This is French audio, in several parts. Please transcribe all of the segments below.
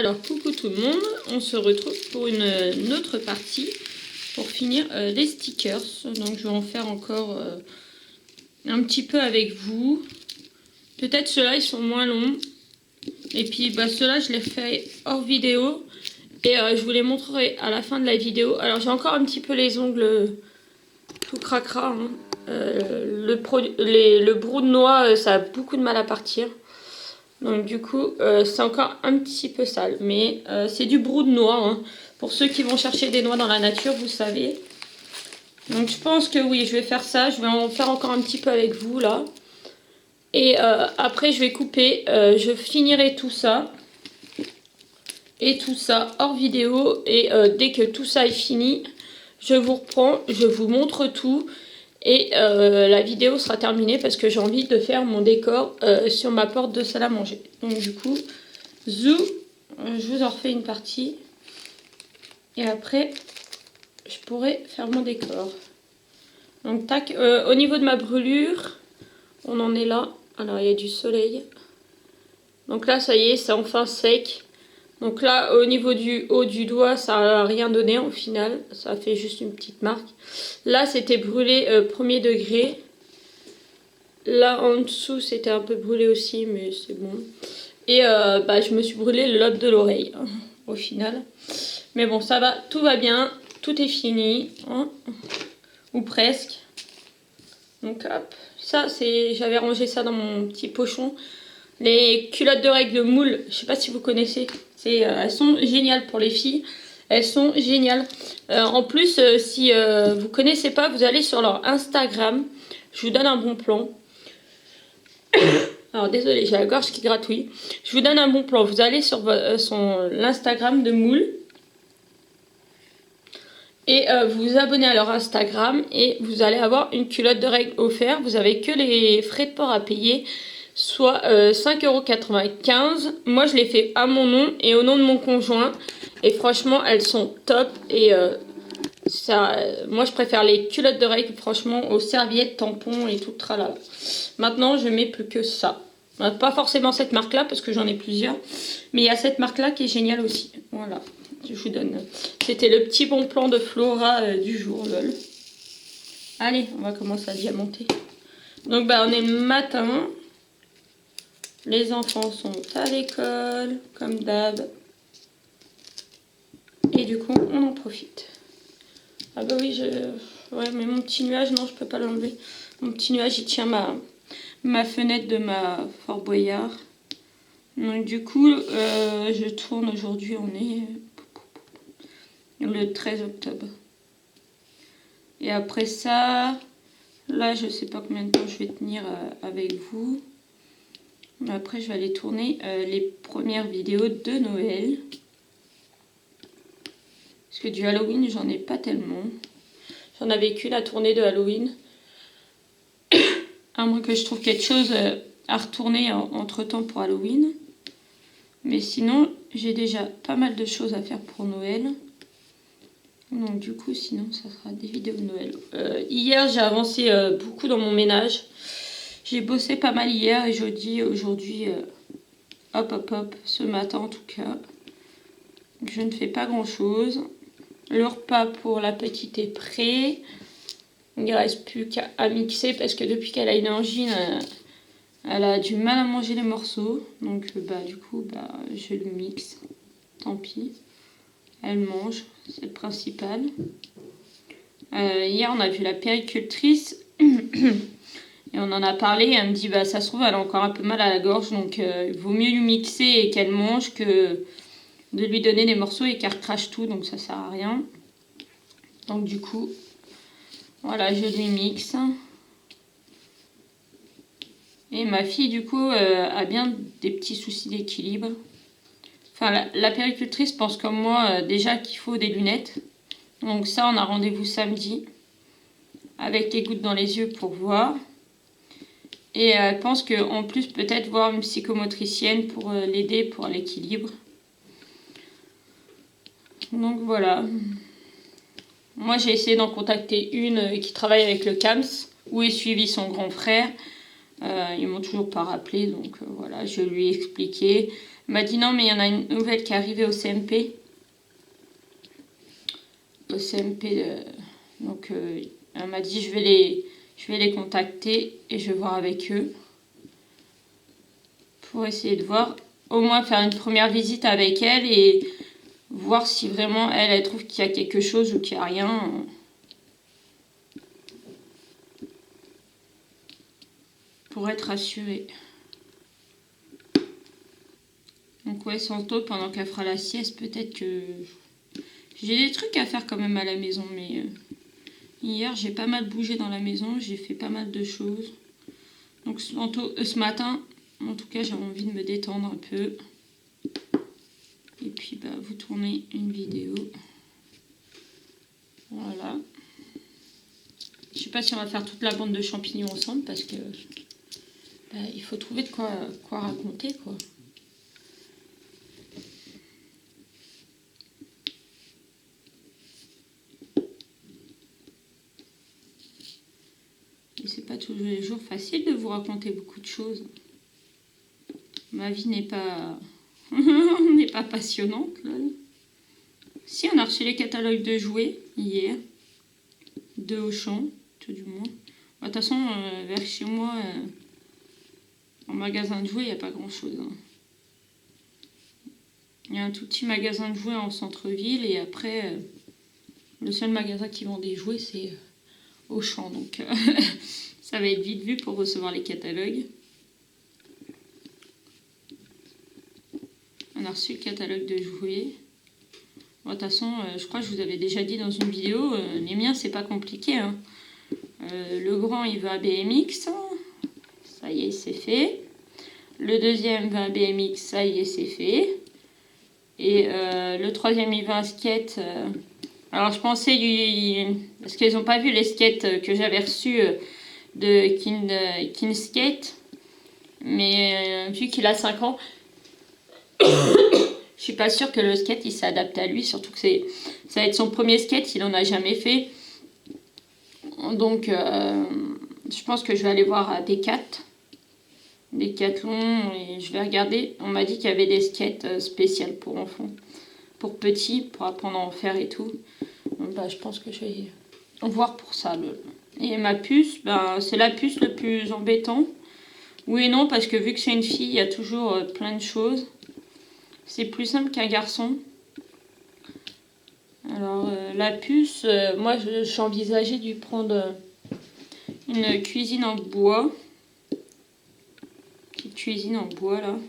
Alors coucou tout le monde, on se retrouve pour une autre partie pour finir les stickers. Donc je vais en faire encore un petit peu avec vous. Peut-être ceux-là ils sont moins longs. Et puis ceux-là je les fais hors vidéo. Et je vous les montrerai à la fin de la vidéo. Alors j'ai encore un petit peu les ongles tout cracra. Hein. Le brou de noix ça a beaucoup de mal à partir. Donc du coup, c'est encore un petit peu sale. Mais c'est du brou de noix. Hein. Pour ceux qui vont chercher des noix dans la nature, vous savez. Donc je pense que oui, je vais faire ça. Je vais en faire encore un petit peu avec vous là. Et après, je vais couper. Je finirai tout ça. Et tout ça hors vidéo. Et dès que tout ça est fini, je vous reprends. Je vous montre tout. Et la vidéo sera terminée parce que j'ai envie de faire mon décor sur ma porte de salle à manger. Donc du coup, je vous en refais une partie. Et après, je pourrai faire mon décor. Donc tac, au niveau de ma brûlure, on en est là. Alors il y a du soleil. Donc là, ça y est, c'est enfin sec. Donc là, au niveau du haut du doigt, ça n'a rien donné au final. Ça a fait juste une petite marque. Là, c'était brûlé premier degré. Là, en dessous, c'était un peu brûlé aussi, mais c'est bon. Et je me suis brûlé le lobe de l'oreille, hein, au final. Mais bon, ça va, tout va bien. Tout est fini. Hein, ou presque. Donc hop. Ça, j'avais rangé ça dans mon petit pochon. Les culottes de règles moule, je sais pas si vous connaissez. Elles sont géniales pour les filles. Elles sont géniales. En plus, si vous connaissez pas, vous allez sur leur Instagram. Je vous donne un bon plan. Alors désolé, j'ai la gorge qui gratouille. Je vous donne un bon plan. Vous allez sur l'Instagram de Moule. Et vous vous abonnez à leur Instagram. Et vous allez avoir une culotte de règles offerte. Vous avez que les frais de port à payer. Soit 5,95 €. Moi je les fais à mon nom et au nom de mon conjoint. Et franchement elles sont top. Et moi je préfère les culottes de règles franchement aux serviettes, tampons et tout le tralala. Maintenant je mets plus que ça. Pas forcément cette marque là parce que j'en ai plusieurs. Mais il y a cette marque là qui est géniale aussi. Voilà, je vous donne. C'était le petit bon plan de Flora du jour, lol. Allez, on va commencer à diamanter. Donc on est le matin. Les enfants sont à l'école, comme d'hab. Et du coup, on en profite. Ah bah oui, ouais, mais mon petit nuage, non, je peux pas l'enlever. Mon petit nuage, il tient ma fenêtre de ma Fort Boyard. Donc du coup, je tourne aujourd'hui, on est le 13 octobre. Et après ça, là, je sais pas combien de temps je vais tenir avec vous. Après, je vais aller tourner les premières vidéos de Noël. Parce que du Halloween, j'en ai pas tellement. J'en avais qu'une à tourner de Halloween. À moins que je trouve quelque chose à retourner entre temps pour Halloween. Mais sinon, j'ai déjà pas mal de choses à faire pour Noël. Donc du coup, sinon, ça sera des vidéos de Noël. Hier, j'ai avancé beaucoup dans mon ménage. J'ai bossé pas mal hier et jeudi. Aujourd'hui, hop, ce matin en tout cas. Je ne fais pas grand chose. Le repas pour la petite est prêt. Il ne reste plus qu'à mixer parce que depuis qu'elle a une angine, elle a du mal à manger les morceaux. Donc du coup, je le mixe. Tant pis. Elle mange, c'est le principal. Hier, on a vu la péricultrice. Et on en a parlé, elle me dit, ça se trouve, elle a encore un peu mal à la gorge, donc il vaut mieux lui mixer et qu'elle mange que de lui donner des morceaux et qu'elle recrache tout, donc ça sert à rien. Donc du coup, voilà, je lui mixe. Et ma fille, du coup, a bien des petits soucis d'équilibre. Enfin, la péricultrice pense comme moi déjà qu'il faut des lunettes. Donc ça, on a rendez-vous samedi avec les gouttes dans les yeux pour voir. Et elle pense qu'en plus, peut-être voir une psychomotricienne pour l'aider pour l'équilibre. Donc voilà. Moi, j'ai essayé d'en contacter une qui travaille avec le CAMS, où est suivi son grand frère. Ils m'ont toujours pas rappelé, donc voilà, je lui ai expliqué. Elle m'a dit non, mais il y en a une nouvelle qui est arrivée au CMP. Au CMP, donc elle m'a dit je vais les contacter et je vais voir avec eux pour essayer de voir, au moins faire une première visite avec elle et voir si vraiment elle trouve qu'il y a quelque chose ou qu'il n'y a rien. Pour être rassurée. Donc ouais, sans doute pendant qu'elle fera la sieste, peut-être que j'ai des trucs à faire quand même à la maison, mais hier j'ai pas mal bougé dans la maison, j'ai fait pas mal de choses. Donc ce matin, en tout cas, j'ai envie de me détendre un peu. Et puis bah vous tournez une vidéo. Voilà. Je sais pas si on va faire toute la bande de champignons ensemble parce que bah, il faut trouver de quoi raconter quoi. Et c'est pas tous les jours facile de vous raconter beaucoup de choses. Ma vie n'est pas n'est pas passionnante. Là. Si, on a reçu les catalogues de jouets hier, de Auchan, tout du moins. De toute façon, vers chez moi, en magasin de jouets, il n'y a pas grand-chose. Hein. Il y a un tout petit magasin de jouets en centre-ville et après, le seul magasin qui vend des jouets, c'est Auchan. Donc, ça va être vite vu pour recevoir les catalogues. On a reçu le catalogue de jouets. Bon, de toute façon, je crois que je vous avais déjà dit dans une vidéo, les miens, c'est pas compliqué. Hein. Le grand, il va à BMX. Ça y est, c'est fait. Le deuxième va à BMX. Ça y est, c'est fait. Et le troisième, il va à skate. Alors, je pensais lui... Parce qu'ils n'ont pas vu les skates que j'avais reçus de Kin Skate. Mais vu qu'il a 5 ans... Je suis pas sûre que le skate il s'adapte à lui, surtout que ça va être son premier skate, il en a jamais fait. Donc je pense que je vais aller voir à Decathlon et je vais regarder. On m'a dit qu'il y avait des skates spéciales pour enfants, pour petits, pour apprendre à en faire et tout. Donc, bah, je pense que je vais voir pour ça. Et ma puce, bah, c'est la puce le plus embêtant. Oui et non, parce que vu que c'est une fille, il y a toujours plein de choses. C'est plus simple qu'un garçon. Alors, la puce, moi, j'envisageais de prendre une cuisine en bois. Petite cuisine en bois, là.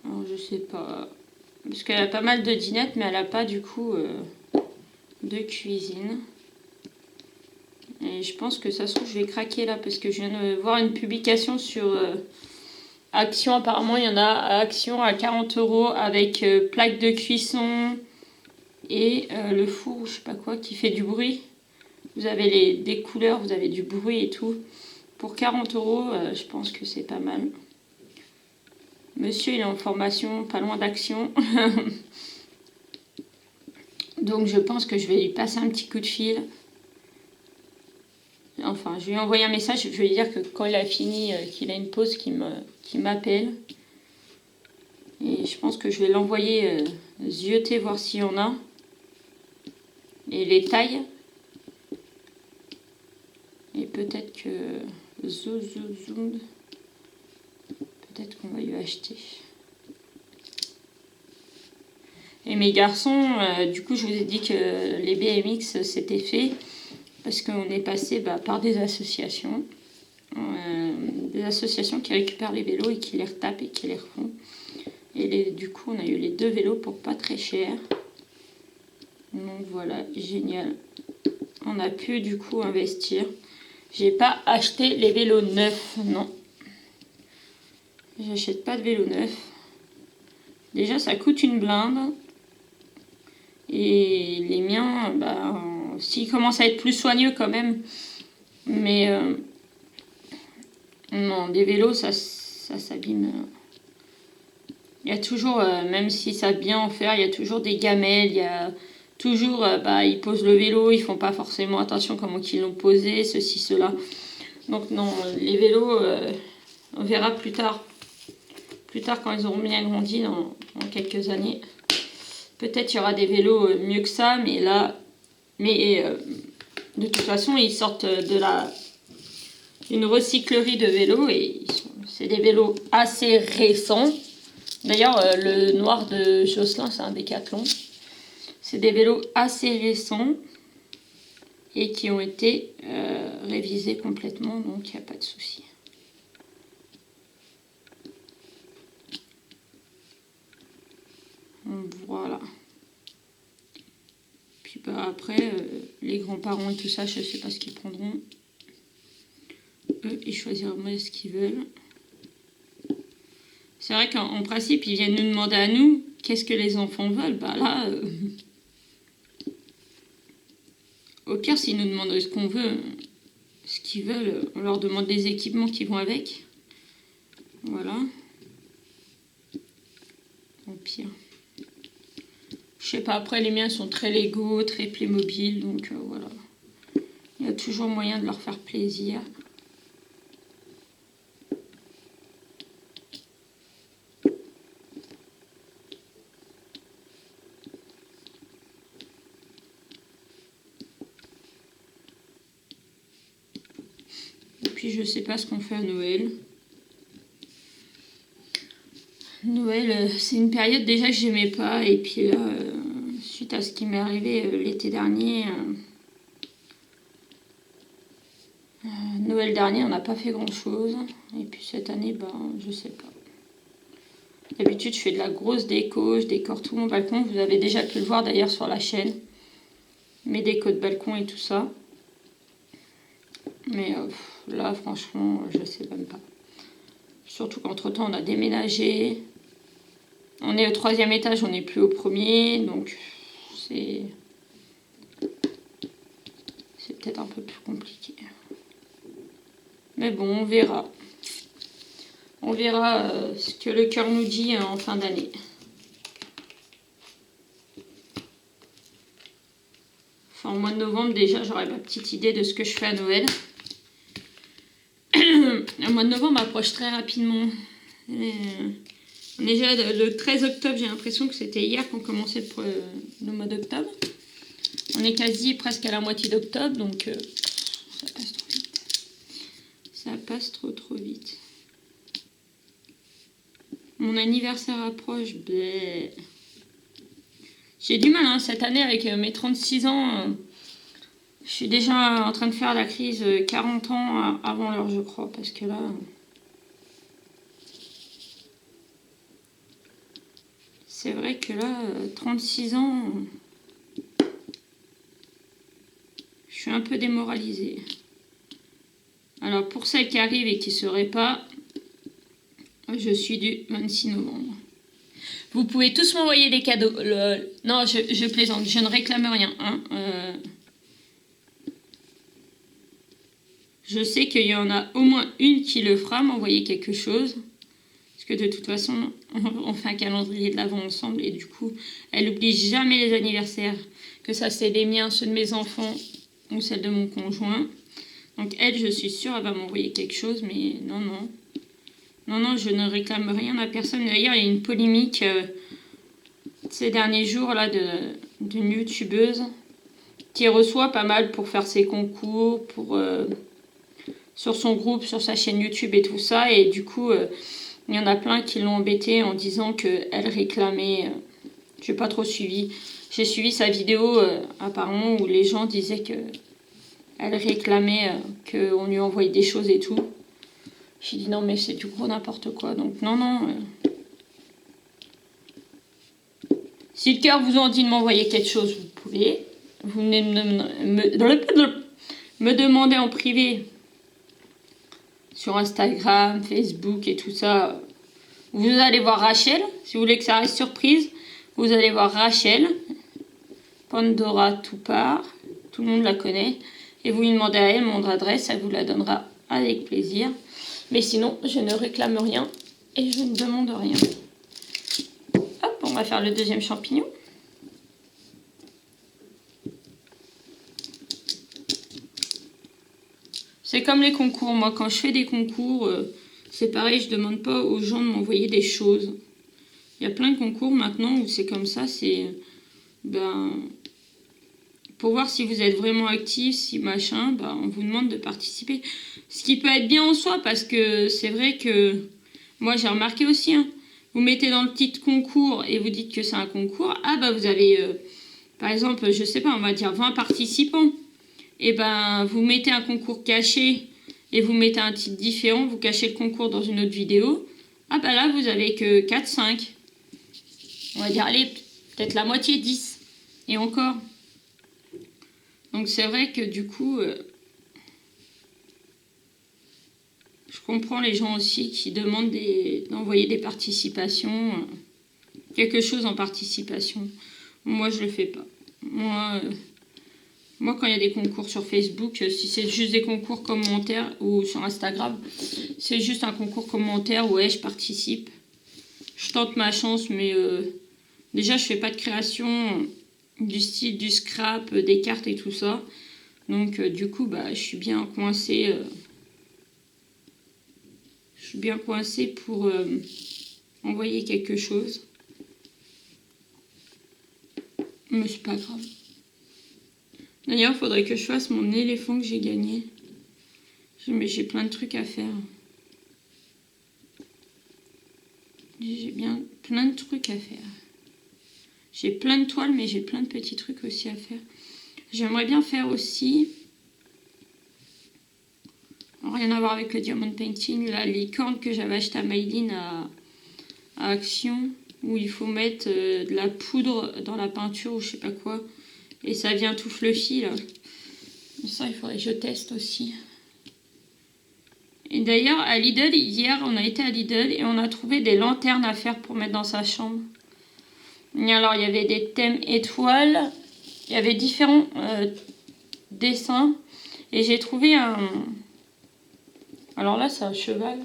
Alors, je sais pas. Parce qu'elle a pas mal de dinettes, mais elle a pas, du coup, de cuisine. Et je pense que ça se trouve, je vais craquer, là, parce que je viens de voir une publication sur... Action, apparemment, il y en a à Action à 40 € avec plaque de cuisson et le four ou je sais pas quoi qui fait du bruit. Vous avez des couleurs, vous avez du bruit et tout. Pour 40 €, je pense que c'est pas mal. Monsieur, il est en formation, pas loin d'Action. Donc, je pense que je vais lui passer un petit coup de fil. Enfin, je vais lui envoyer un message, je vais lui dire que quand il a fini, qu'il a une pause, qu'il m'appelle. Et je pense que je vais l'envoyer zioter, voir s'il y en a. Et les tailles. Et peut-être que... Peut-être qu'on va lui acheter. Et mes garçons, du coup, je vous ai dit que les BMX, c'était fait. Parce qu'on est passé par des associations. Des associations qui récupèrent les vélos et qui les retapent et qui les refont. Et du coup, on a eu les 2 vélos pour pas très cher. Donc voilà, génial. On a pu du coup investir. J'ai pas acheté les vélos neufs, non. J'achète pas de vélos neufs. Déjà, ça coûte une blinde. Et les miens, s'ils commencent à être plus soigneux quand même. Mais non, des vélos, ça s'abîme. Il y a toujours, même si ça bien en faire, il y a toujours des gamelles, il y a toujours, ils posent le vélo, ils font pas forcément attention comment ils l'ont posé, ceci, cela. Donc non, les vélos, on verra plus tard. Plus tard, quand ils auront bien grandi dans quelques années. Peut-être il y aura des vélos mieux que ça, mais là... de toute façon, ils sortent d'une recyclerie de vélos et c'est des vélos assez récents. D'ailleurs, le noir de Josselin, c'est un Décathlon. C'est des vélos assez récents et qui ont été révisés complètement, donc il n'y a pas de souci. Voilà. Puis bah, après, les grands-parents et tout ça, je ne sais pas ce qu'ils prendront. Eux, ils choisiront ce qu'ils veulent. C'est vrai qu'en principe, ils viennent nous demander à nous qu'est-ce que les enfants veulent. Bah là, au pire, s'ils nous demandent ce qu'on veut, ce qu'ils veulent, on leur demande des équipements qui vont avec. Voilà. Au pire. Je sais pas, après les miens sont très Lego, très Playmobil, donc voilà. Il y a toujours moyen de leur faire plaisir. Et puis je sais pas ce qu'on fait à Noël. Noël, c'est une période déjà que j'aimais pas, et puis là, suite à ce qui m'est arrivé l'été dernier, Noël dernier, on n'a pas fait grand chose, et puis cette année, ben, je sais pas. D'habitude, je fais de la grosse déco, je décore tout mon balcon, vous avez déjà pu le voir d'ailleurs sur la chaîne, mes décos de balcon et tout ça. Mais là, franchement, je sais même pas. Surtout qu'entre temps, on a déménagé. On est au 3e étage, on n'est plus au 1er, donc c'est peut-être un peu plus compliqué. Mais bon, on verra. On verra ce que le cœur nous dit en fin d'année. Enfin, au mois de novembre, déjà, j'aurai ma petite idée de ce que je fais à Noël. Le mois de novembre approche très rapidement. Déjà, le 13 octobre, j'ai l'impression que c'était hier qu'on commençait le mois d'octobre. On est quasi presque à la moitié d'octobre, donc ça passe trop vite. Ça passe trop vite. Mon anniversaire approche. Bleh. J'ai du mal cette année avec mes 36 ans. Je suis déjà en train de faire la crise 40 ans avant l'heure, je crois, parce que là... C'est vrai que là, 36 ans, je suis un peu démoralisée. Alors, pour celles qui arrivent et qui ne seraient pas, je suis du 26 novembre. Vous pouvez tous m'envoyer des cadeaux. Non, je plaisante, je ne réclame rien. Hein. Je sais qu'il y en a au moins une qui le fera, m'envoyer quelque chose. Parce que de toute façon, on fait un calendrier de l'Avent ensemble et du coup, elle n'oublie jamais les anniversaires. Que ça, c'est les miens, ceux de mes enfants ou celles de mon conjoint. Donc elle, je suis sûre, elle va m'envoyer quelque chose, mais non. Non, je ne réclame rien à personne. D'ailleurs, il y a une polémique ces derniers jours là d'une youtubeuse qui reçoit pas mal pour faire ses concours, sur son groupe, sur sa chaîne YouTube et tout ça. Et du coup, il y en a plein qui l'ont embêtée en disant qu'elle réclamait... je n'ai pas trop suivi. J'ai suivi sa vidéo apparemment où les gens disaient qu'elle réclamait qu'on lui envoyait des choses et tout. J'ai dit non mais c'est du gros n'importe quoi. Donc non. Si le cœur vous en dit de m'envoyer quelque chose, vous pouvez. Vous venez me demander en privé sur Instagram, Facebook et tout ça. Vous allez voir Rachel. Si vous voulez que ça reste surprise, vous allez voir Rachel. Pandora Toupard. Tout le monde la connaît. Et vous lui demandez à elle mon adresse, elle vous la donnera avec plaisir. Mais sinon, je ne réclame rien et je ne demande rien. Hop, on va faire le deuxième champignon. C'est comme les concours. Moi, quand je fais des concours, c'est pareil, je demande pas aux gens de m'envoyer des choses. Il y a plein de concours maintenant où c'est comme ça, c'est... pour voir si vous êtes vraiment actif, si machin, on vous demande de participer. Ce qui peut être bien en soi, parce que c'est vrai que... Moi, j'ai remarqué aussi, hein, vous mettez dans le petit concours et vous dites que c'est un concours. Ah, vous avez, par exemple, je sais pas, on va dire 20 participants. Et vous mettez un concours caché et vous mettez un titre différent, vous cachez le concours dans une autre vidéo. Ah, là, vous avez que 4, 5. On va dire, allez, peut-être la moitié, 10. Et encore. Donc, c'est vrai que du coup, je comprends les gens aussi qui demandent d'envoyer des participations. Quelque chose en participation. Moi, je le fais pas. Moi, quand il y a des concours sur Facebook, si c'est juste des concours commentaires ou sur Instagram, c'est juste un concours commentaire, ouais, je participe. Je tente ma chance, mais déjà, je fais pas de création du style du scrap, des cartes et tout ça. Donc, du coup, je suis bien coincée. Je suis bien coincée pour envoyer quelque chose. Mais c'est pas grave. D'ailleurs, il faudrait que je fasse mon éléphant que j'ai gagné. Mais j'ai plein de trucs à faire. J'ai bien plein de trucs à faire. J'ai plein de toiles, mais j'ai plein de petits trucs aussi à faire. J'aimerais bien faire aussi... Rien à voir avec le diamond painting, la licorne que j'avais acheté à Maïline à Action, où il faut mettre de la poudre dans la peinture ou je sais pas quoi. Et ça vient tout fluffy, là. Ça, il faudrait que je teste aussi. Et d'ailleurs, à Lidl, hier, on a été à Lidl et on a trouvé des lanternes à faire pour mettre dans sa chambre. Et alors, il y avait des thèmes étoiles, il y avait différents dessins. Et j'ai trouvé un... Alors là, c'est un cheval.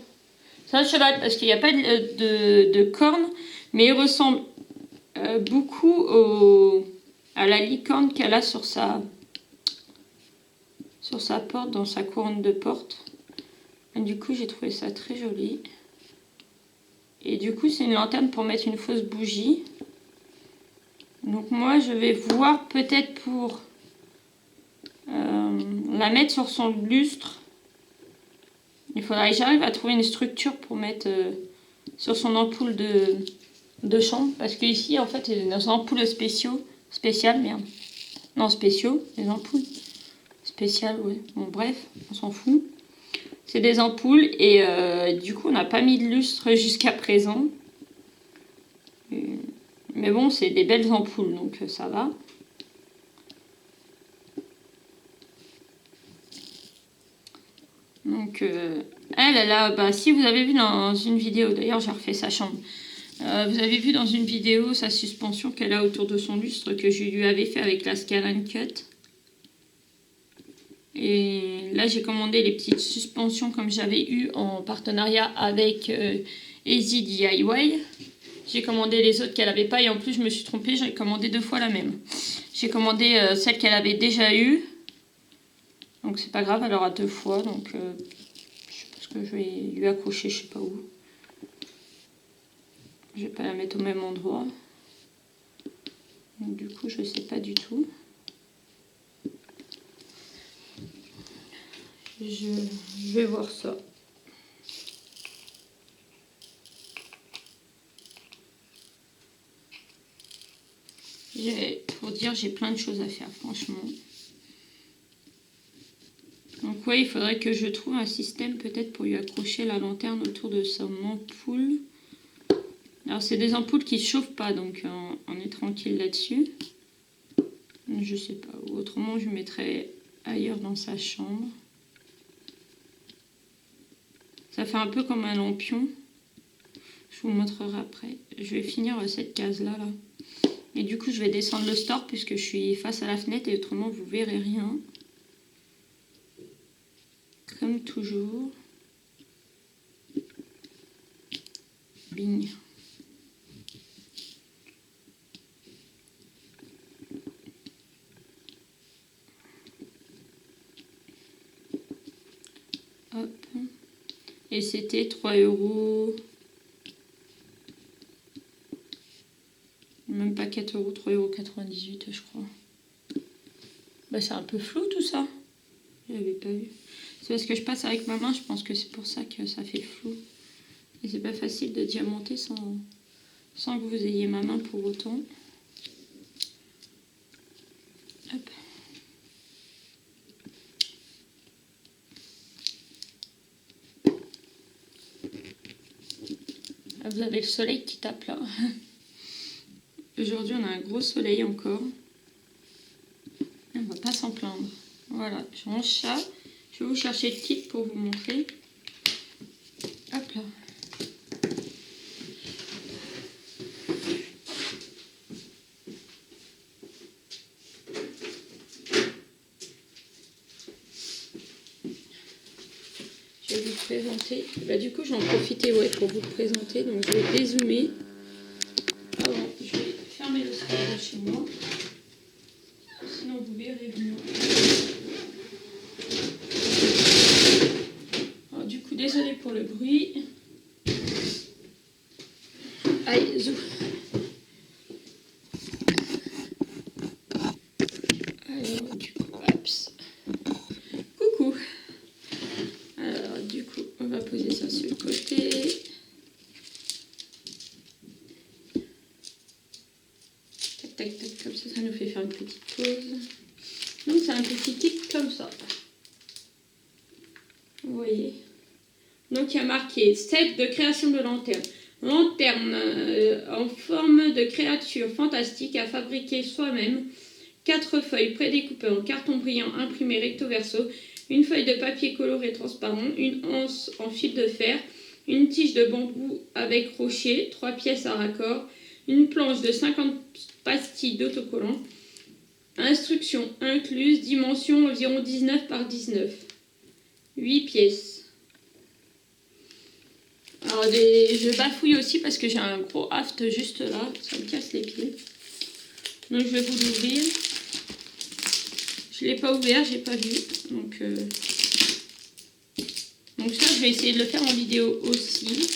C'est un cheval parce qu'il n'y a pas de cornes, mais il ressemble beaucoup à la licorne qu'elle a sur sa porte, dans sa couronne de porte. Et du coup, j'ai trouvé ça très joli. Et du coup, c'est une lanterne pour mettre une fausse bougie. Donc moi, je vais voir peut-être pour la mettre sur son lustre. Il faudrait que j'arrive à trouver une structure pour mettre sur son ampoule de chambre. Parce qu'ici, en fait, il y a des ampoules spéciales, merde. Non, spéciaux, des ampoules. Spéciales, ouais. Bon, bref, on s'en fout. C'est des ampoules et du coup, on n'a pas mis de lustre jusqu'à présent. Mais bon, c'est des belles ampoules, donc ça va. Donc, elle a... si vous avez vu dans une vidéo, d'ailleurs, j'ai refait sa chambre. Vous avez vu dans une vidéo sa suspension qu'elle a autour de son lustre que je lui avais fait avec la Scalene Cut. Et là, j'ai commandé les petites suspensions comme j'avais eu en partenariat avec Easy DIY. J'ai commandé les autres qu'elle n'avait pas et en plus, je me suis trompée, j'ai commandé 2 fois la même. J'ai commandé celle qu'elle avait déjà eue. Donc, c'est pas grave, elle aura 2 fois. Donc, je pense que je vais lui accrocher, je sais pas où. Je vais pas la mettre au même endroit. Donc, du coup, je sais pas du tout. Je vais voir ça. Pour dire, j'ai plein de choses à faire, franchement. Donc ouais, il faudrait que je trouve un système peut-être pour lui accrocher la lanterne autour de son ampoule. Alors c'est des ampoules qui ne chauffent pas, donc on est tranquille là-dessus. Je sais pas, ou autrement je mettrais ailleurs dans sa chambre. Ça fait un peu comme un lampion. Je vous montrerai après. Je vais finir cette case-là, là. Et du coup, je vais descendre le store puisque je suis face à la fenêtre et autrement, vous verrez rien. Comme toujours. Bing. Et c'était 3 €. Même pas 4 €, 3,98 € je crois. Bah c'est un peu flou tout ça. J'avais pas vu. C'est parce que je passe avec ma main, je pense que c'est pour ça que ça fait flou. Et c'est pas facile de diamanter sans que vous ayez ma main pour autant. Hop. Vous avez le soleil qui tape là. Aujourd'hui on a un gros soleil encore. On va pas s'en plaindre. Voilà, j'ai mon chat. Je vais vous chercher le kit pour vous montrer. Hop là. Je vais vous présenter. Bah, du coup, j'en profiter pour vous présenter. Donc, je vais dézoomer. Ah bon, je vais fermer le soleil chez moi. Sinon, vous verrez mieux. Alors, du coup, désolé pour le bruit. Aïe, zou. Alors, du coup, hop. Coucou. Alors, du coup, on va poser ça sur le côté. Tac, tac, tac, comme ça nous fait faire une petite pause. Donc, c'est un petit kit comme ça. Vous voyez. Donc, il y a marqué set de création de lanterne. Lanterne en forme de créature fantastique à fabriquer soi-même. 4 feuilles prédécoupées en carton brillant imprimé recto verso. Une feuille de papier coloré transparent. Une anse en fil de fer. Une tige de bambou avec rocher. 3 pièces à raccord. Une planche de 50 pastilles d'autocollant. Instructions incluses. Dimension environ 19 par 19. 8 pièces. Alors je bafouille aussi parce que j'ai un gros haft juste là, ça me casse les pieds. Donc je vais vous l'ouvrir. Je ne l'ai pas ouvert, j'ai pas vu. Donc ça je vais essayer de le faire en vidéo aussi.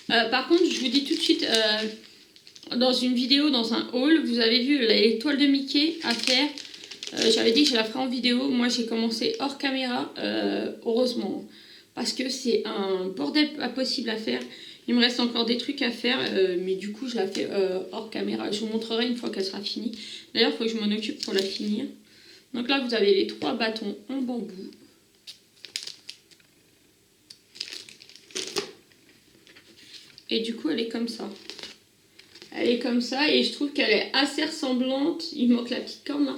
Par contre je vous dis tout de suite, dans une vidéo, dans un haul, vous avez vu les toiles de Mickey à faire. J'avais dit que je la ferai en vidéo. Moi, j'ai commencé hors caméra, heureusement. Parce que c'est un bordel pas possible à faire. Il me reste encore des trucs à faire. Mais du coup, je la fais hors caméra. Je vous montrerai une fois qu'elle sera finie. D'ailleurs, il faut que je m'en occupe pour la finir. Donc là, vous avez les 3 bâtons en bambou. Et du coup, elle est comme ça. Elle est comme ça. Et je trouve qu'elle est assez ressemblante. Il manque la petite corne là.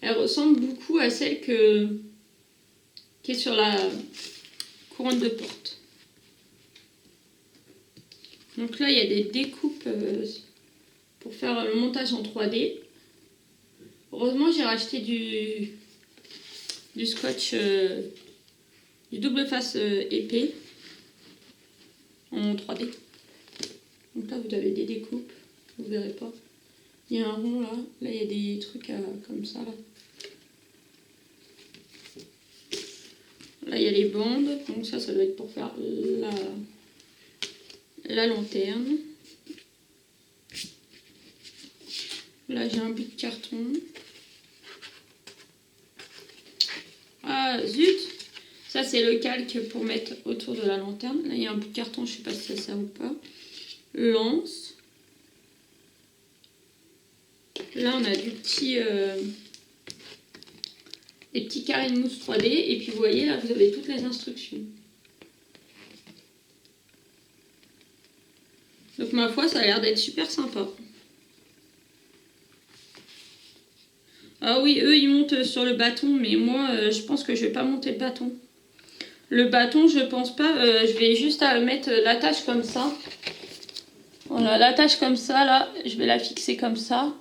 Elle ressemble beaucoup à celle qui est sur la couronne de porte. Donc là, il y a des découpes pour faire le montage en 3D. Heureusement, j'ai racheté du scotch, du double face épais en 3D. Donc là, vous avez des découpes. Vous verrez pas. Il y a un rond là. Là, il y a des trucs comme ça là. Là, il y a les bandes. Donc ça doit être pour faire la lanterne. Là, j'ai un bout de carton. Ah, zut! Ça, c'est le calque pour mettre autour de la lanterne. Là, il y a un bout de carton. Je ne sais pas si ça sert ou pas. Lance. Là, on a des petits carrés de mousse 3D. Et puis, vous voyez, là, vous avez toutes les instructions. Donc, ma foi, ça a l'air d'être super sympa. Ah oui, eux, ils montent sur le bâton. Mais moi, je pense que je vais pas monter le bâton. Le bâton, je pense pas. Je vais juste mettre l'attache comme ça. Voilà, l'attache comme ça, là. Je vais la fixer comme ça.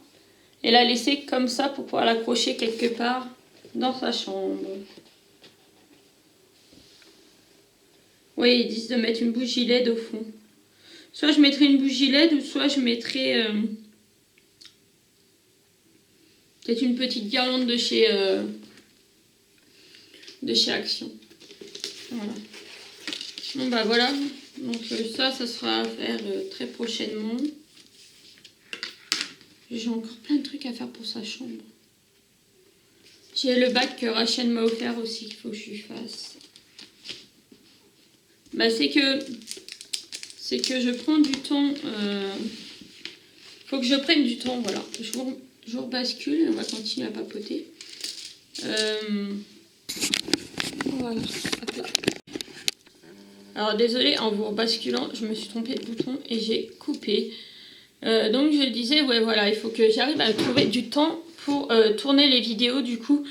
Et la laisser comme ça pour pouvoir l'accrocher quelque part dans sa chambre. Oui, ils disent de mettre une bougie LED au fond. Soit je mettrai une bougie LED ou soit je mettrai peut-être une petite guirlande de chez Action. Voilà. Bon bah voilà. Donc ça sera à faire très prochainement. J'ai encore plein de trucs à faire pour sa chambre. J'ai le bac que Rachel m'a offert aussi qu'il faut que je lui fasse. Bah c'est que je prends du temps. Faut que je prenne du temps, voilà. Je vous bascule, on va continuer à papoter. Voilà. Hop là. Alors désolé, en vous basculant, je me suis trompée de bouton et j'ai coupé. Donc je disais, ouais voilà, il faut que j'arrive à trouver du temps pour tourner les vidéos du coup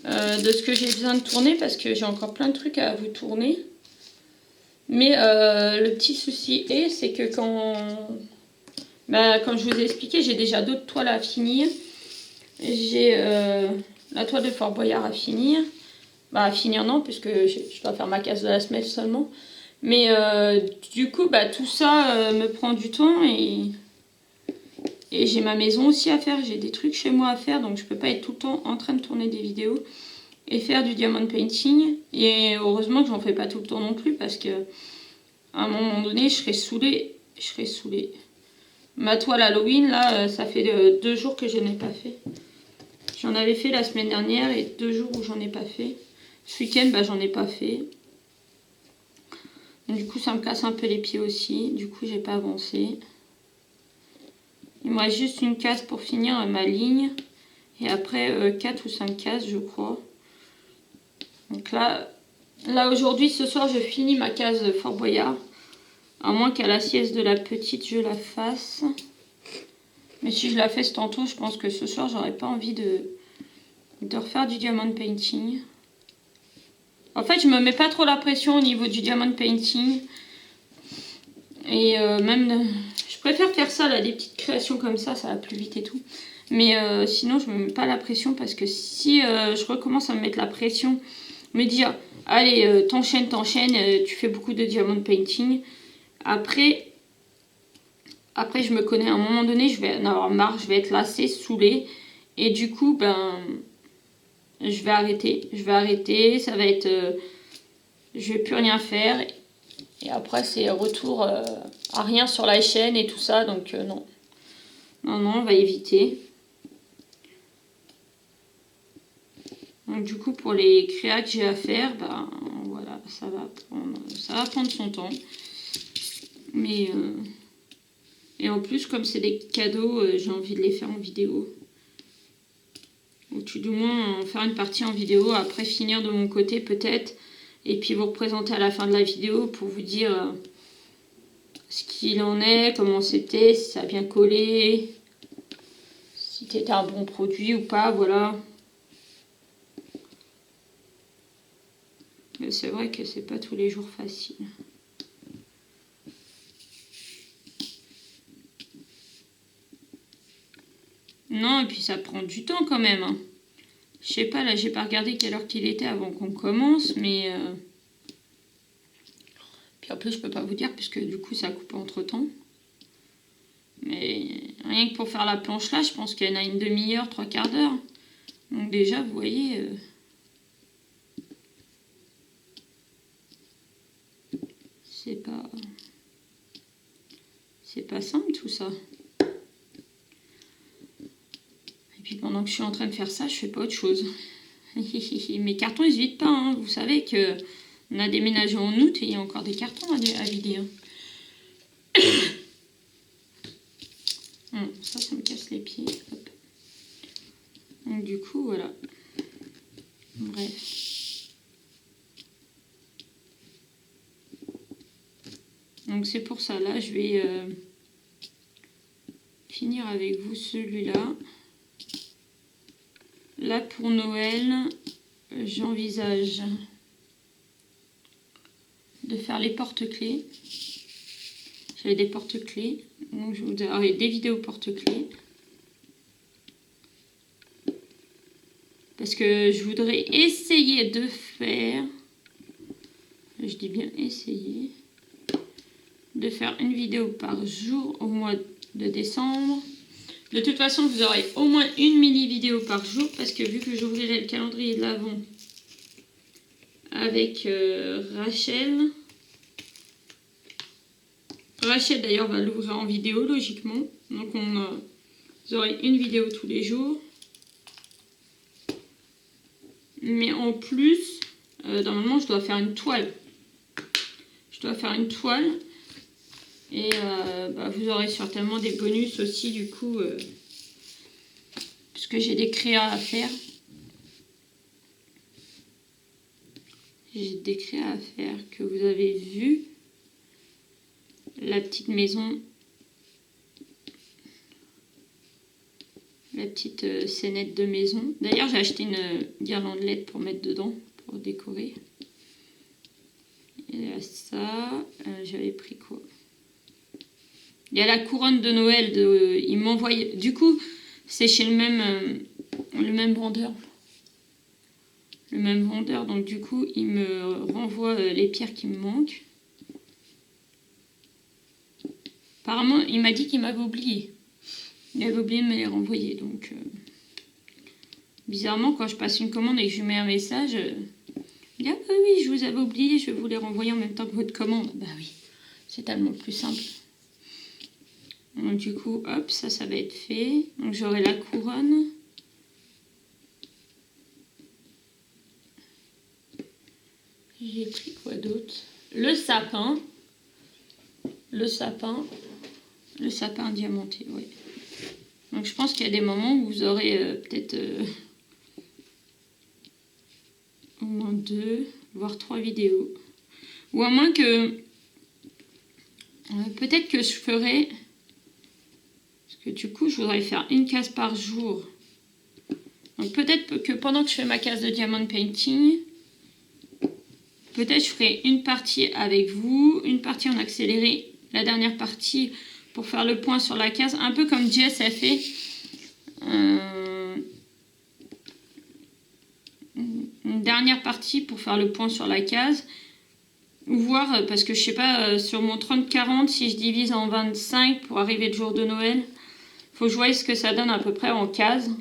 de ce que j'ai besoin de tourner parce que j'ai encore plein de trucs à vous tourner. Mais le petit souci c'est que comme je vous ai expliqué, j'ai déjà d'autres toiles à finir. J'ai la toile de Fort Boyard à finir. Bah à finir non, puisque je dois faire ma case de la semaine seulement. Mais du coup, bah, tout ça me prend du temps et j'ai ma maison aussi à faire. J'ai des trucs chez moi à faire, donc je peux pas être tout le temps en train de tourner des vidéos et faire du diamond painting. Et heureusement que j'en fais pas tout le temps non plus parce que à un moment donné, je serais saoulée. Ma toile Halloween, là, ça fait 2 jours que je n'ai pas fait. J'en avais fait la semaine dernière et 2 jours où j'en ai pas fait. Ce week-end, bah, j'en ai pas fait. Du coup, ça me casse un peu les pieds aussi. Du coup, j'ai pas avancé. Il me reste juste une case pour finir ma ligne. Et après, 4 ou 5 cases, je crois. Donc là aujourd'hui, ce soir, je finis ma case de Fort Boyard. À moins qu'à la sieste de la petite, je la fasse. Mais si je la fais tantôt, je pense que ce soir, j'aurais pas envie de refaire du diamond painting. En fait, je me mets pas trop la pression au niveau du diamond painting. Et même, je préfère faire ça, là, des petites créations comme ça va plus vite et tout. Mais sinon, je me mets pas la pression parce que si je recommence à me mettre la pression, me dire, allez, t'enchaînes, tu fais beaucoup de diamond painting. Après, je me connais, à un moment donné, je vais en avoir marre, je vais être lassée, saoulée. Et du coup, ben, je vais arrêter, ça va être... je vais plus rien faire. Et après, c'est retour à rien sur la chaîne et tout ça. Donc, non. Non, on va éviter. Donc, du coup, pour les créas que j'ai à faire, ben, voilà, ça va prendre son temps. Mais... et en plus, comme c'est des cadeaux, j'ai envie de les faire en vidéo. Ou tout du moins, faire une partie en vidéo, après finir de mon côté peut-être. Et puis vous représenter à la fin de la vidéo pour vous dire ce qu'il en est, comment c'était, si ça a bien collé, si c'était un bon produit ou pas, voilà. Mais c'est vrai que c'est pas tous les jours facile. Non, et puis ça prend du temps quand même. Hein. Je sais pas, là j'ai pas regardé quelle heure qu'il était avant qu'on commence, mais... Puis en plus je peux pas vous dire puisque du coup ça coupe entre temps. Mais rien que pour faire la planche là, je pense qu'il y en a une demi-heure, 3/4 d'heure. Donc déjà, vous voyez... c'est pas simple tout ça. Et puis pendant que je suis en train de faire ça, je fais pas autre chose. Mes cartons ils se vident pas, hein. Vous savez que on a déménagé en août et il y a encore des cartons à vider. Hein. Ça me casse les pieds. Hop. Donc du coup, voilà. Bref. Donc c'est pour ça, là, je vais finir avec vous celui-là. Là, pour Noël, j'envisage de faire les porte-clés. J'avais des porte-clés, donc je vous aurai des vidéos porte-clés. Parce que je voudrais essayer de faire, je dis bien essayer, de faire une vidéo par jour au mois de décembre. De toute façon, vous aurez au moins une mini vidéo par jour parce que vu que j'ouvrirai le calendrier de l'Avent avec Rachel. Rachel d'ailleurs va l'ouvrir en vidéo logiquement. Donc vous aurez une vidéo tous les jours. Mais en plus, normalement je dois faire une toile. Je dois faire une toile. Et vous aurez certainement des bonus aussi du coup. Puisque j'ai des créas à faire. J'ai des créas à faire que vous avez vu. La petite maison. La petite scénette de maison. D'ailleurs, j'ai acheté une guirlande LED pour mettre dedans, pour décorer. Et là, ça, j'avais pris quoi? Il y a la couronne de Noël. Il m'envoyait. Du coup, c'est chez le même vendeur. Le même vendeur. Donc, du coup, il me renvoie les pierres qui me manquent. Apparemment, il m'a dit qu'il m'avait oublié. Il avait oublié de me les renvoyer. Donc, bizarrement, quand je passe une commande et que je lui mets un message, il dit « Ah oui, je vous avais oublié, je vais vous les renvoyer en même temps que votre commande. » Bah oui, c'est tellement plus simple. Donc, du coup, hop, ça va être fait. Donc, j'aurai la couronne. J'ai pris quoi d'autre? Le sapin. Le sapin diamanté, oui. Donc je pense qu'il y a des moments où vous aurez peut-être au moins 2, voire 3 vidéos. Ou à moins que... peut-être que je ferai... Parce que du coup, je voudrais faire une case par jour. Donc peut-être que pendant que je fais ma case de diamond painting, peut-être je ferai une partie avec vous, une partie en accéléré, la dernière partie pour faire le point sur la case, un peu comme Jess a fait. Une dernière partie pour faire le point sur la case. Ou voir, parce que je sais pas, sur mon 30-40, si je divise en 25 pour arriver le jour de Noël, faut que je voie ce que ça donne à peu près en case.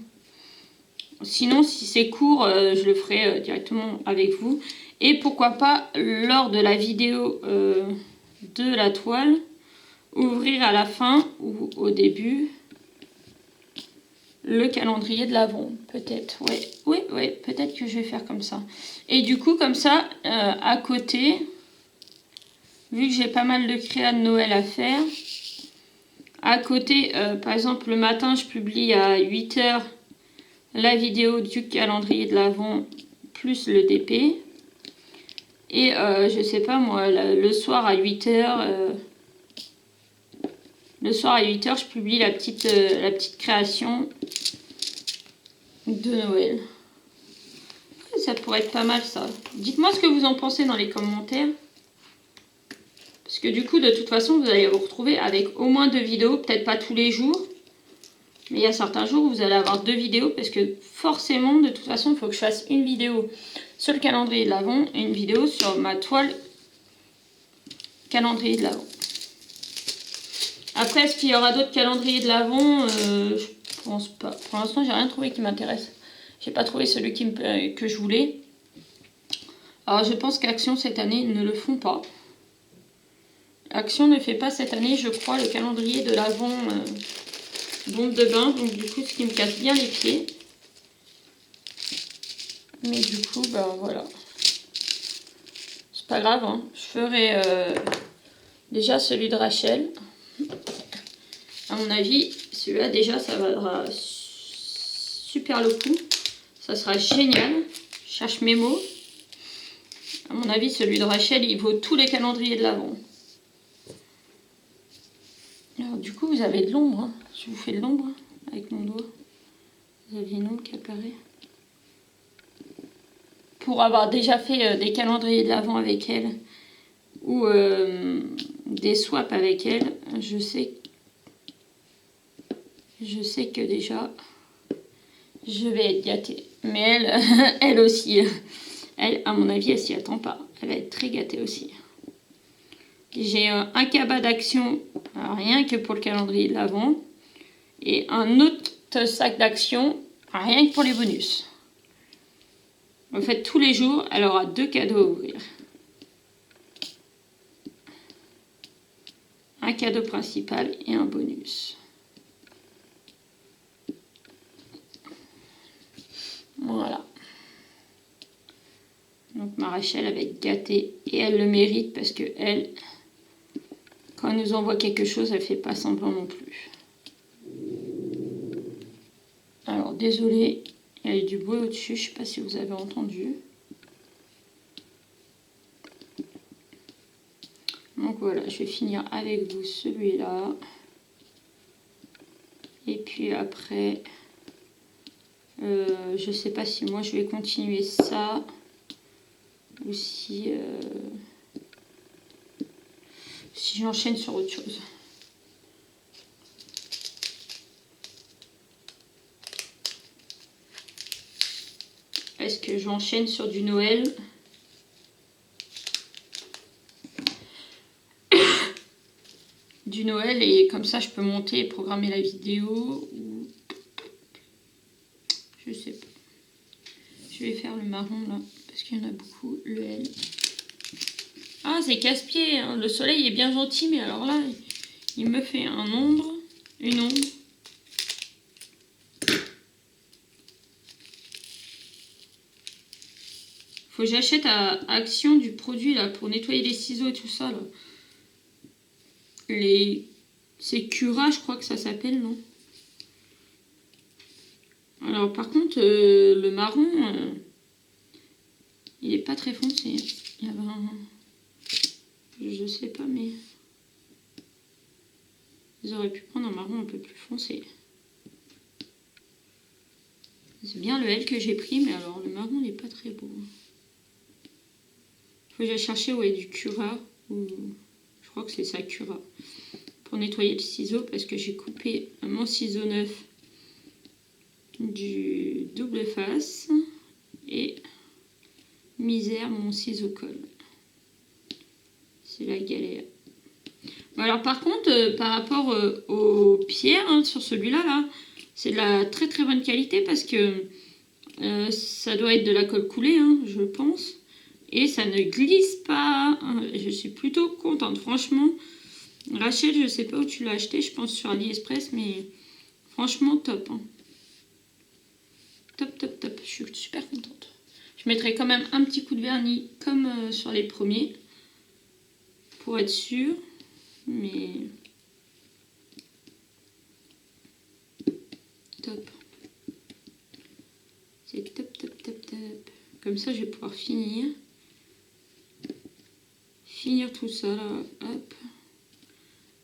Sinon, si c'est court, je le ferai directement avec vous. Et pourquoi pas, lors de la vidéo de la toile, ouvrir à la fin ou au début le calendrier de l'Avent. Peut-être, oui, peut-être que je vais faire comme ça. Et du coup, comme ça, à côté, vu que j'ai pas mal de créas de Noël à faire, à côté, par exemple, le matin, je publie à 8 h la vidéo du calendrier de l'Avent plus le DP. Et je sais pas moi, le soir à 8 h, je publie la petite création de Noël. Ça pourrait être pas mal ça. Dites-moi ce que vous en pensez dans les commentaires. Parce que du coup, de toute façon, vous allez vous retrouver avec au moins 2 vidéos. Peut-être pas tous les jours. Mais il y a certains jours où vous allez avoir 2 vidéos. Parce que forcément, de toute façon, il faut que je fasse une vidéo sur le calendrier de l'Avent et une vidéo sur ma toile calendrier de l'Avent. Après, est-ce qu'il y aura d'autres calendriers de l'Avent? Je pense pas. Pour l'instant, j'ai rien trouvé qui m'intéresse. J'ai pas trouvé celui que je voulais. Alors, je pense qu'Action, cette année, ne le font pas. Action ne fait pas cette année, je crois, le calendrier de l'Avent bombe de bain. Donc, du coup, ce qui me casse bien les pieds. Mais du coup, voilà. C'est pas grave, hein. Je ferai déjà celui de Rachel. À mon avis, celui-là, déjà, ça va super le coup. Ça sera génial. Je cherche mes mots. À mon avis, celui de Rachel, il vaut tous les calendriers de l'Avent. Alors, du coup, vous avez de l'ombre. Hein. Je vous fais de l'ombre avec mon doigt. Vous avez une ombre qui apparaît. Pour avoir déjà fait des calendriers de l'Avent avec elle ou des swaps avec elle, je sais que déjà je vais être gâtée. Mais elle, elle aussi, elle, à mon avis, elle s'y attend pas. Elle va être très gâtée aussi. J'ai un cabas d'Action, rien que pour le calendrier de l'Avent, et un autre sac d'Action, rien que pour les bonus. En fait, tous les jours, elle aura 2 cadeaux à ouvrir. Un cadeau principal et un bonus. Voilà. Donc ma Rachel, elle va être gâtée et elle le mérite parce que elle, quand elle nous envoie quelque chose, elle fait pas semblant non plus. Alors désolée, il y a eu du bruit au-dessus, je sais pas si vous avez entendu. Donc voilà, je vais finir avec vous celui-là. Et puis après, je sais pas si moi je vais continuer ça ou si j'enchaîne sur autre chose. Est-ce que j'enchaîne sur du Noël? Du Noël et comme ça je peux monter et programmer la vidéo ou je sais pas. Je vais faire le marron là parce qu'il y en a beaucoup, le L. Ah c'est casse-pied, hein. Le soleil est bien gentil mais alors là il me fait un ombre, une ombre. Faut que j'achète à Action du produit là pour nettoyer les ciseaux et tout ça là. C'est Cura je crois que ça s'appelle, non? Alors par contre le marron il est pas très foncé. Il y avait un... Je sais pas mais... Ils auraient pu prendre un marron un peu plus foncé. C'est bien le L que j'ai pris mais alors le marron n'est pas très beau. Faut que j'aille chercher ouais, du Cura ou... Je crois que c'est ça Cura. Pour nettoyer le ciseau parce que j'ai coupé mon ciseau neuf du double face et misère mon ciseau colle. C'est la galère. Bon, alors par contre par rapport aux pierres hein, sur celui-là là, c'est de la très très bonne qualité parce que ça doit être de la colle coulée hein, je pense et ça ne glisse pas hein. Je suis plutôt contente franchement. Rachel, je sais pas où tu l'as acheté, je pense sur AliExpress, mais franchement top. Hein. Top, top, top. Je suis super contente. Je mettrai quand même un petit coup de vernis comme sur les premiers pour être sûre, mais top. C'est top, top, top, top. Comme ça, je vais pouvoir finir tout ça là. Hop.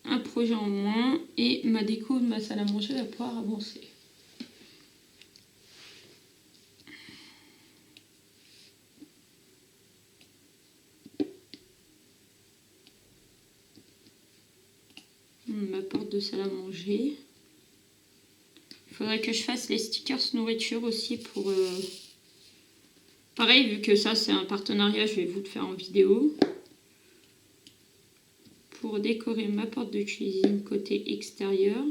Un projet en moins et ma déco de ma salle à manger va pouvoir avancer. Ma porte de salle à manger. Il faudrait que je fasse les stickers nourriture aussi pour... Pareil, vu que ça c'est un partenariat, je vais vous le faire en vidéo. Pour décorer ma porte de cuisine côté extérieur.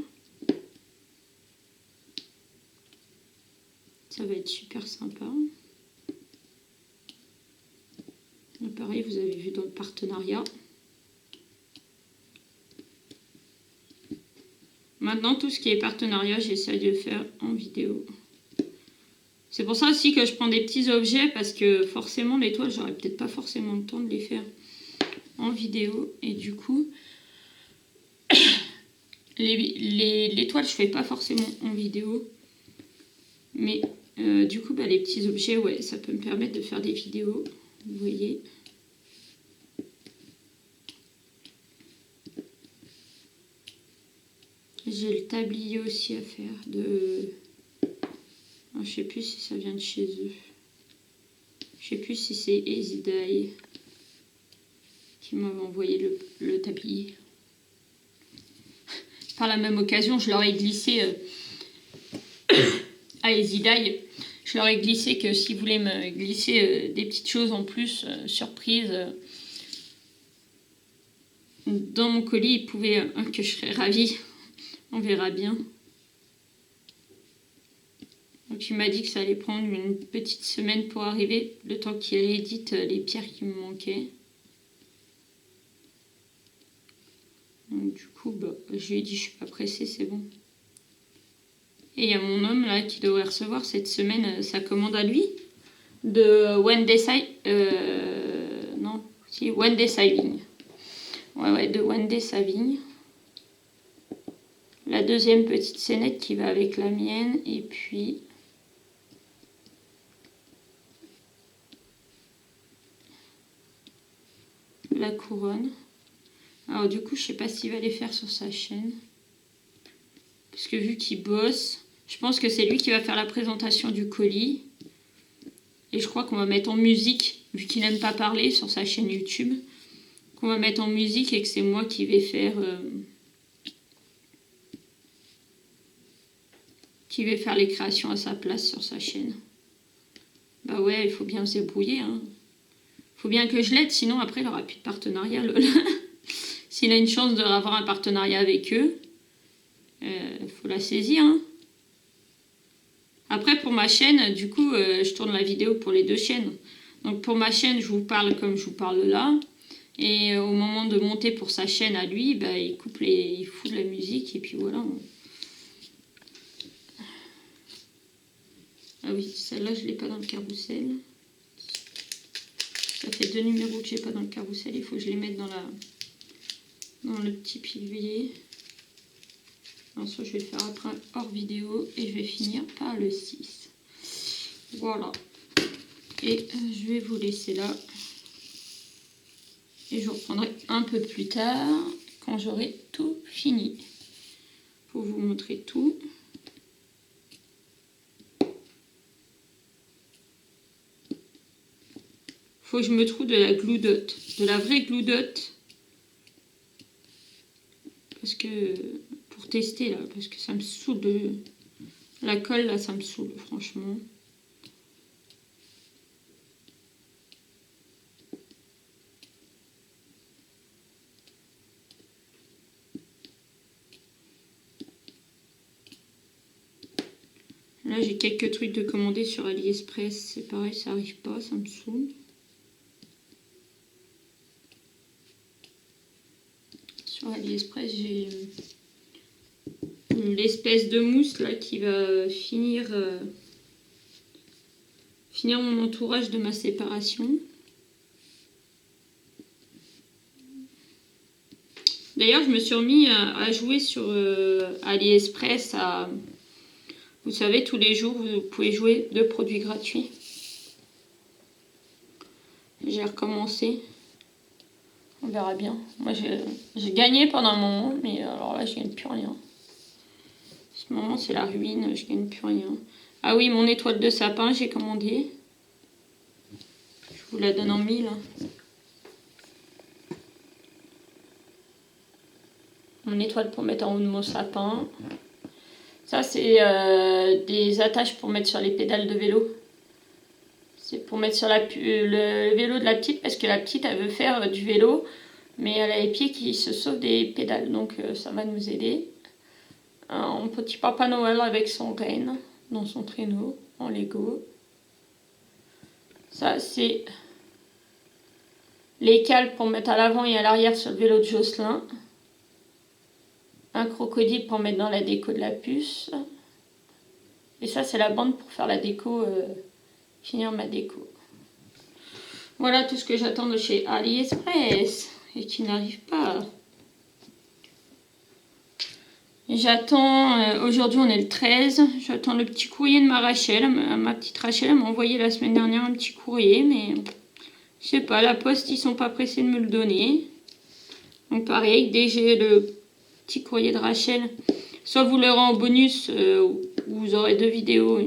Ça va être super sympa. Et pareil, vous avez vu dans le partenariat. Maintenant, tout ce qui est partenariat, j'essaie de le faire en vidéo. C'est pour ça aussi que je prends des petits objets parce que forcément, les toiles, j'aurais peut-être pas forcément le temps de les faire en vidéo. Et du coup, les toiles, je fais pas forcément en vidéo. Mais du coup, bah, les petits objets, ouais, ça peut me permettre de faire des vidéos. Vous voyez. J'ai le tablier aussi à faire de... Oh, je sais plus si ça vient de chez eux. Je sais plus si c'est Easy Dye qui m'avait envoyé le tablier. Par la même occasion, je leur ai glissé à Easy Dye. Je leur ai glissé que s'ils voulaient me glisser des petites choses en plus, surprise, dans mon colis, ils pouvaient, que je serais ravie. On verra bien. Donc il m'a dit que ça allait prendre une petite semaine pour arriver, le temps qu'il réédite les pierres qui me manquaient. Donc du coup, bah, je lui ai dit je suis pas pressée, c'est bon. Et il y a mon homme là qui devrait recevoir cette semaine sa commande à lui de Wendy Saving. Ouais, de Wendy Saving. La deuxième petite scénette qui va avec la mienne. Et puis la couronne. Alors du coup, je sais pas s'il va les faire sur sa chaîne. Parce que vu qu'il bosse, je pense que c'est lui qui va faire la présentation du colis. Et je crois qu'on va mettre en musique, vu qu'il n'aime pas parler sur sa chaîne YouTube, qu'on va mettre en musique et que c'est moi qui vais faire... les créations à sa place sur sa chaîne. Bah ouais, il faut bien se débrouiller. Hein. Faut bien que je l'aide, sinon après il n'aura plus de partenariat. S'il a une chance d'avoir un partenariat avec eux, faut la saisir. Hein. Après pour ma chaîne, du coup, je tourne la vidéo pour les deux chaînes. Donc pour ma chaîne, je vous parle comme je vous parle là. Et au moment de monter pour sa chaîne à lui, bah, il fout de la musique et puis voilà. Ah oui, celle-là, je ne l'ai pas dans le carrousel. Ça fait 2 numéros que je n'ai pas dans le carrousel. Il faut que je les mette dans le petit pilier. Ensuite, je vais le faire après hors vidéo. Et je vais finir par le 6. Voilà. Et je vais vous laisser là. Et je reprendrai un peu plus tard, quand j'aurai tout fini. Pour vous montrer tout. Faut que je me trouve de la glue dot, de la vraie glue dot, parce que pour tester là, parce que ça me saoule la colle là, ça me saoule franchement. Là j'ai quelques trucs de commander sur AliExpress, c'est pareil, ça arrive pas, ça me saoule. Sur AliExpress, j'ai l'espèce de mousse là qui va finir mon entourage de ma séparation. D'ailleurs, je me suis remis à jouer sur AliExpress. Vous savez, tous les jours, vous pouvez jouer 2 produits gratuits. J'ai recommencé. On verra bien. Moi, j'ai gagné pendant un moment, mais alors là, je gagne plus rien. En ce moment, c'est la ruine, je gagne plus rien. Ah oui, mon étoile de sapin, j'ai commandé. Je vous la donne en 1000. Mon étoile pour mettre en haut de mon sapin. Ça, c'est des attaches pour mettre sur les pédales de vélo. C'est pour mettre sur le vélo de la petite, parce que la petite, elle veut faire du vélo, mais elle a les pieds qui se sauvent des pédales, donc ça va nous aider. Un petit Papa Noël avec son renne dans son traîneau, en Lego. Ça, c'est les cales pour mettre à l'avant et à l'arrière sur le vélo de Jocelyn. Un crocodile pour mettre dans la déco de la puce. Et ça, c'est la bande pour faire la déco, finir ma déco. Voilà tout ce que j'attends de chez AliExpress et qui n'arrive pas. J'attends, aujourd'hui on est le 13, j'attends le petit courrier de ma petite Rachel, elle m'a envoyé la semaine dernière un petit courrier, mais je sais pas, la poste ils sont pas pressés de me le donner. Donc pareil, dès que j'ai le petit courrier de Rachel, soit vous l'aurez en bonus, ou vous aurez 2 vidéos,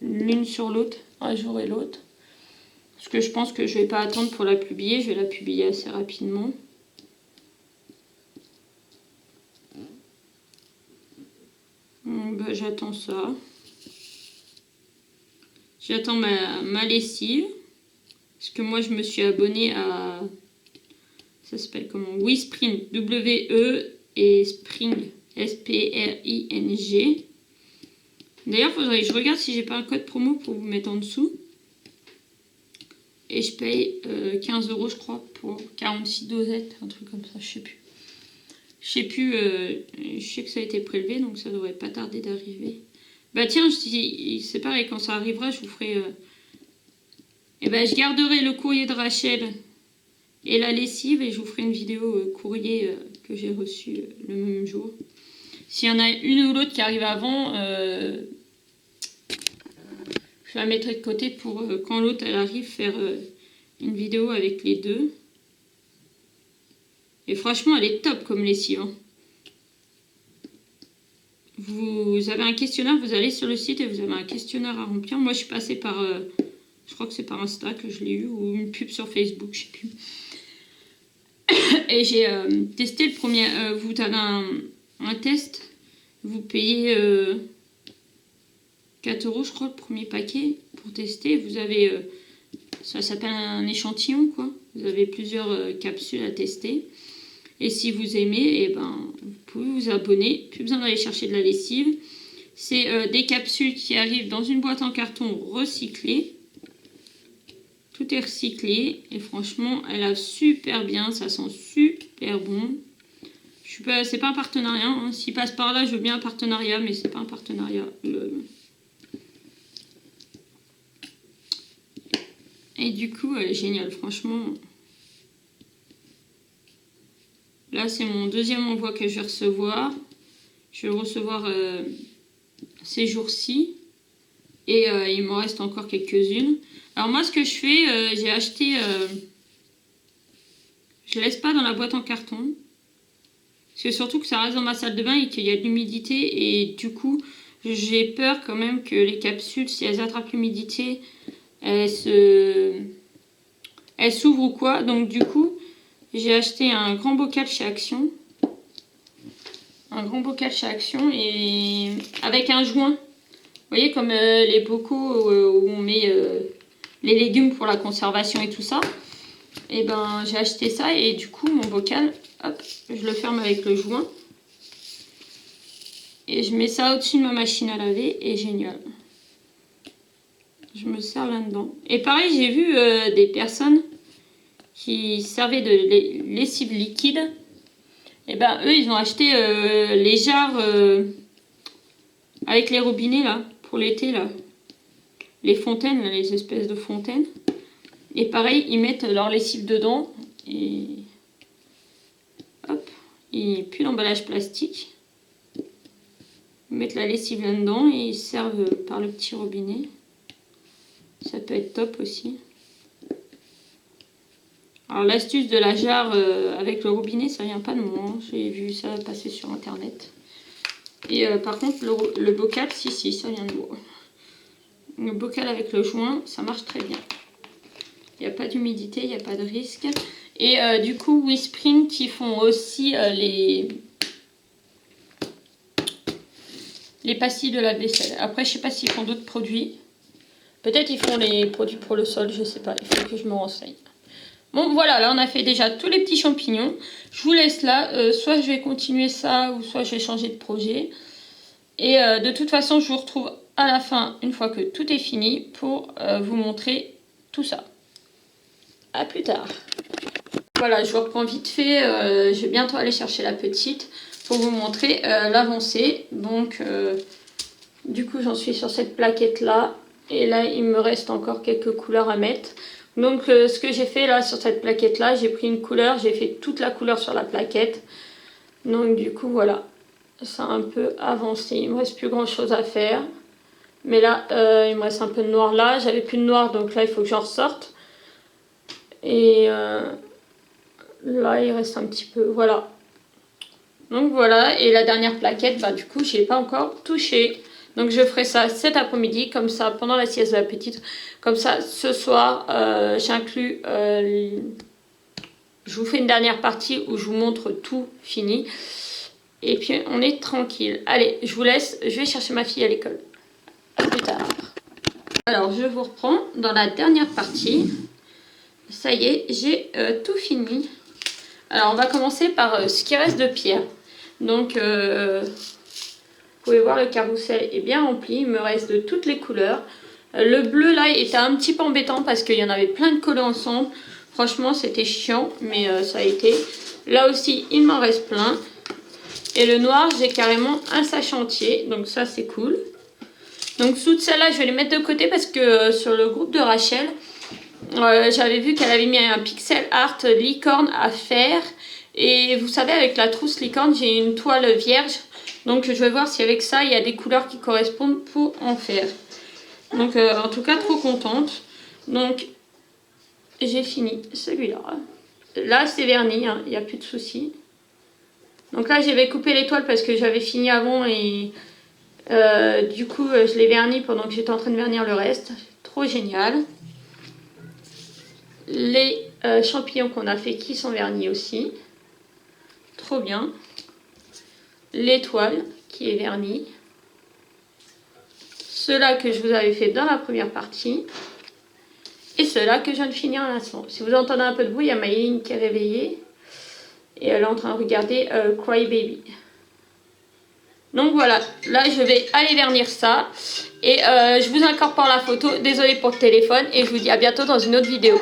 l'une sur l'autre, un jour et l'autre. Parce que je pense que je vais pas attendre pour la publier, je vais la publier assez rapidement. Bah, j'attends ça. J'attends ma lessive. Parce que moi je me suis abonnée à... Ça s'appelle comment? Oui, Spring. W-E et Spring. S-P-R-I-N-G. D'ailleurs, faudrait que je regarde si j'ai pas un code promo pour vous mettre en dessous. Et je paye 15 € je crois pour 46 dosettes, un truc comme ça, je sais plus. Je sais plus, je sais que ça a été prélevé, donc ça devrait pas tarder d'arriver. Bah tiens, c'est pareil, quand ça arrivera, je vous ferai... Et ben je garderai le courrier de Rachel et la lessive et je vous ferai une vidéo courrier que j'ai reçu le même jour. S'il y en a une ou l'autre qui arrive avant, je la mettrai de côté pour quand l'autre elle arrive faire une vidéo avec les deux. Et franchement, elle est top comme lessive. Hein. Vous avez un questionnaire, vous allez sur le site et vous avez un questionnaire à remplir. Moi, je suis passée par, je crois que c'est par Insta que je l'ai eu, ou une pub sur Facebook, je sais plus. Et j'ai testé le premier. Vous avez un test, vous payez 4 € je crois le premier paquet pour tester. Vous avez, ça s'appelle un échantillon quoi. Vous avez plusieurs capsules à tester. Et si vous aimez, eh ben, vous pouvez vous abonner. Plus besoin d'aller chercher de la lessive. C'est des capsules qui arrivent dans une boîte en carton recyclée. Tout est recyclé. Et franchement, elle a super bien. Ça sent super bon. C'est pas un partenariat. Hein. S'il passe par là, je veux bien un partenariat. Mais c'est pas un partenariat. Et du coup, elle est géniale. Franchement... Là, c'est mon deuxième envoi que je vais recevoir. Je vais le recevoir ces jours-ci. Et il m'en reste encore quelques-unes. Alors moi, ce que je fais, j'ai acheté... je ne laisse pas dans la boîte en carton. Parce que surtout que ça reste dans ma salle de bain et qu'il y a de l'humidité. Et du coup, j'ai peur quand même que les capsules, si elles attrapent l'humidité, elles s'ouvrent ou quoi. Donc du coup... J'ai acheté un grand bocal chez Action. Un grand bocal chez Action et avec un joint. Vous voyez comme les bocaux où on met les légumes pour la conservation et tout ça. Et ben j'ai acheté ça et du coup mon bocal, hop, je le ferme avec le joint. Et je mets ça au-dessus de ma machine à laver et génial. Je me sers là-dedans. Et pareil, j'ai vu des personnes qui servaient de lessive liquide, et ben eux ils ont acheté les jarres avec les robinets là, pour l'été là, les fontaines, là, les espèces de fontaines. Et pareil, ils mettent leur lessive dedans et hop, ils puent l'emballage plastique. Ils mettent la lessive là-dedans et ils servent par le petit robinet. Ça peut être top aussi. Alors l'astuce de la jarre avec le robinet, ça vient pas de moi. Hein. J'ai vu ça passer sur internet. Et par contre, le bocal, si, ça vient de moi. Le bocal avec le joint, ça marche très bien. Il n'y a pas d'humidité, il n'y a pas de risque. Et du coup, Whisprint, ils font aussi les pastilles de la vaisselle. Après, je sais pas s'ils font d'autres produits. Peut-être ils font les produits pour le sol, je sais pas. Il faut que je me renseigne. Bon, voilà, là, on a fait déjà tous les petits champignons. Je vous laisse là. Soit je vais continuer ça, ou soit je vais changer de projet. Et de toute façon, je vous retrouve à la fin, une fois que tout est fini, pour vous montrer tout ça. À plus tard. Voilà, je vous reprends vite fait. Je vais bientôt aller chercher la petite pour vous montrer l'avancée. Donc, du coup, j'en suis sur cette plaquette-là. Et là, il me reste encore quelques couleurs à mettre. Donc ce que j'ai fait là sur cette plaquette là, j'ai pris une couleur, j'ai fait toute la couleur sur la plaquette. Donc du coup voilà, ça a un peu avancé, il me reste plus grand chose à faire. Mais là il me reste un peu de noir là, j'avais plus de noir donc là il faut que j'en ressorte. Et là il reste un petit peu, voilà. Donc voilà, et la dernière plaquette, bah du coup je l'ai pas encore touchée. Donc je ferai ça cet après-midi, comme ça, pendant la sieste de la petite. Comme ça, ce soir, j'inclus... je vous fais une dernière partie où je vous montre tout fini. Et puis, on est tranquille. Allez, je vous laisse. Je vais chercher ma fille à l'école. À plus tard. Alors, je vous reprends dans la dernière partie. Ça y est, j'ai tout fini. Alors, on va commencer par ce qui reste de pierre. Donc... pouvez voir, le carrousel est bien rempli. Il me reste de toutes les couleurs. Le bleu là était un petit peu embêtant parce qu'il y en avait plein de collés ensemble. Franchement c'était chiant, mais ça a été. Là aussi il m'en reste plein. Et le noir, j'ai carrément un sac entier, donc ça c'est cool. Donc toutes celles-là je vais les mettre de côté parce que sur le groupe de Rachel, j'avais vu qu'elle avait mis un pixel art licorne à faire. Et vous savez, avec la trousse licorne, j'ai une toile vierge. Donc je vais voir si avec ça, il y a des couleurs qui correspondent pour en faire. Donc en tout cas, trop contente. Donc j'ai fini celui-là. Là, c'est verni, hein, il n'y a plus de soucis. Donc là, j'avais coupé les toiles parce que j'avais fini avant et du coup, je l'ai verni pendant que j'étais en train de vernir le reste. Trop génial. Les champignons qu'on a fait qui sont vernis aussi. Trop bien. L'étoile qui est vernie. Ceux-là que je vous avais fait dans la première partie. Et ceux-là que je viens de finir à l'instant. Si vous entendez un peu de bruit, il y a Maïline qui est réveillée. Et elle est en train de regarder Cry Baby. Donc voilà, là je vais aller vernir ça. Et je vous incorpore la photo. Désolée pour le téléphone. Et je vous dis à bientôt dans une autre vidéo.